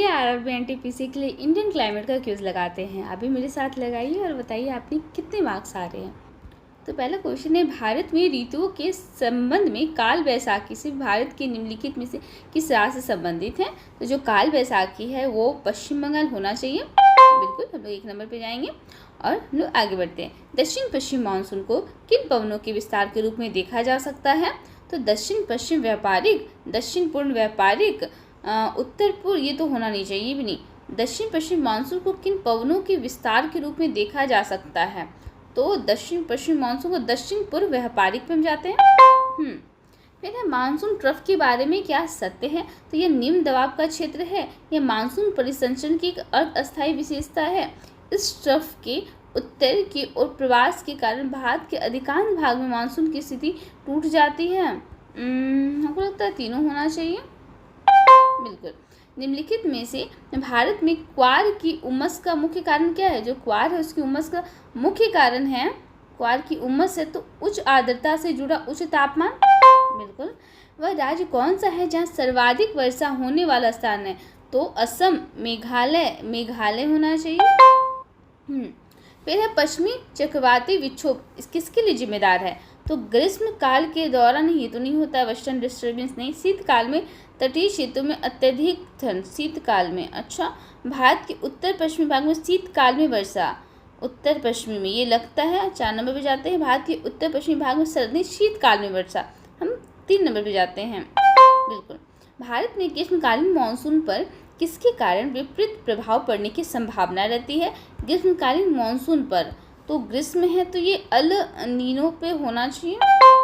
चलिए RRB NTPC के लिए इंडियन क्लाइमेट का क्विज लगाते हैं। अभी मेरे साथ लगाइए और बताइए आपने कितने मार्क्स आ रहे हैं। तो पहला क्वेश्चन है, भारत में ऋतुओं के संबंध में काल बैसाखी से भारत के निम्नलिखित में से किस राज्य से संबंधित है। तो जो काल बैसाखी है वो पश्चिम बंगाल होना चाहिए। बिल्कुल, हम लोग 1 नंबर पे जाएंगे और हम लोग आगे बढ़ते हैं। दक्षिण पश्चिम मानसून को किन पवनों के विस्तार के रूप में देखा जा सकता है। तो दक्षिण पश्चिम व्यापारिक, दक्षिण पूर्व व्यापारिक, उत्तर पूर्व, ये तो होना नहीं चाहिए भी नहीं। दक्षिण पश्चिम मानसून को किन पवनों के विस्तार के रूप में देखा जा सकता है। तो दक्षिण पश्चिम मानसून को दक्षिण पूर्व व्यापारिक पे हम जाते हैं। फिर है मानसून ट्रफ के बारे में क्या सत्य है। तो यह निम्न दबाव का क्षेत्र है। यह मानसून परिसंचरण की एक अस्थायी विशेषता है। इस ट्रफ के उत्तर की ओर प्रवास के कारण भारत के अधिकांश भाग में मानसून की स्थिति टूट जाती है। हमको लगता है तीनों होना चाहिए। बिल्कुल, निम्नलिखित में से भारत में क्वार की उमस का मुख्य कारण क्या है। जो क्वार है उसकी उमस का मुख्य कारण है, क्वार की उमस है तो उच्च आर्द्रता से जुड़ा उच्च तापमान। बिल्कुल, वह राज्य कौन सा है जहाँ सर्वाधिक वर्षा होने वाला स्थान है। तो असम, मेघालय होना चाहिए। फिर है पश्चिमी चक्रवाती विक्षोभ किसके लिए जिम्मेदार है। तो ग्रीष्म काल के दौरान ये तो नहीं होता, वेस्टर्न डिस्टर्बेंस नहीं। शीतकाल में तटीय क्षेत्रों में अत्यधिक ठंड, शीतकाल में। अच्छा, भारत के उत्तर पश्चिमी भाग में शीतकाल में वर्षा, उत्तर पश्चिमी में ये लगता है। 4 नंबर पे जाते हैं। भारत के उत्तर पश्चिमी भाग में सर्दी, शीतकाल में वर्षा, हम 3 नंबर पे जाते हैं। बिल्कुल, भारत में ग्रीष्मकालीन मानसून पर किसके कारण विपरीत प्रभाव पड़ने की संभावना रहती है। ग्रीष्मकालीन मानसून पर तो ग्रीष्म है तो ये अल नीनो पे होना चाहिए।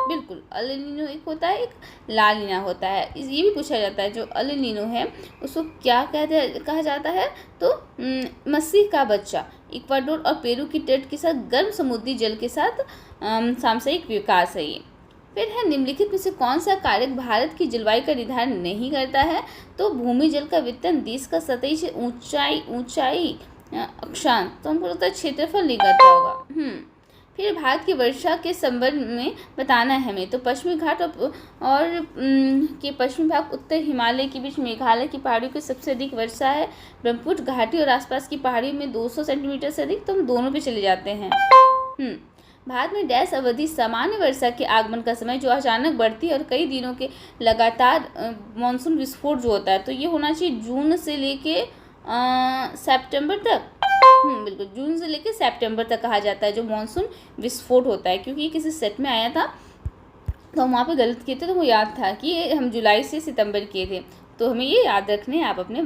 बिल्कुल, अल नीनो एक होता है, एक ला नीना होता है। ये भी पूछा जाता है जो अल नीनो है उसको क्या कहा जाता है। तो मसीह का बच्चा। इक्वाडोर और पेरू की तट के साथ गर्म समुद्री जल के साथ सामसायिक विकास है ये। फिर है निम्नलिखित में से कौन सा कारक भारत की जलवायु का निर्धारण नहीं करता है। तो भूमि जल का वितरण, देश का सतही से ऊंचाई अक्षांश, तो हमको लगता है क्षेत्रफल नहीं करता होगा। फिर भारत की वर्षा के संबंध में बताना है हमें। तो पश्चिमी घाट और के पश्चिमी भाग, उत्तर हिमालय के बीच मेघालय की पहाड़ियों की सबसे अधिक वर्षा है। ब्रह्मपुत्र घाटी और आसपास की पहाड़ियों में 200 सेंटीमीटर से अधिक, तो हम दोनों पे चले जाते हैं। भारत में डैश अवधि सामान्य वर्षा के आगमन का समय जो अचानक बढ़ती है और कई दिनों के लगातार मानसून विस्फोट जो होता है। तो ये होना चाहिए जून से लेके सितंबर तक। बिल्कुल, जून से लेकर सितंबर तक कहा जाता है जो मानसून विस्फोट होता है। क्योंकि ये किसी सेट में आया था तो हम वहाँ पे गलत किए थे, तो वो याद था कि हम जुलाई से सितंबर किए थे। तो हमें ये याद रखने आप अपने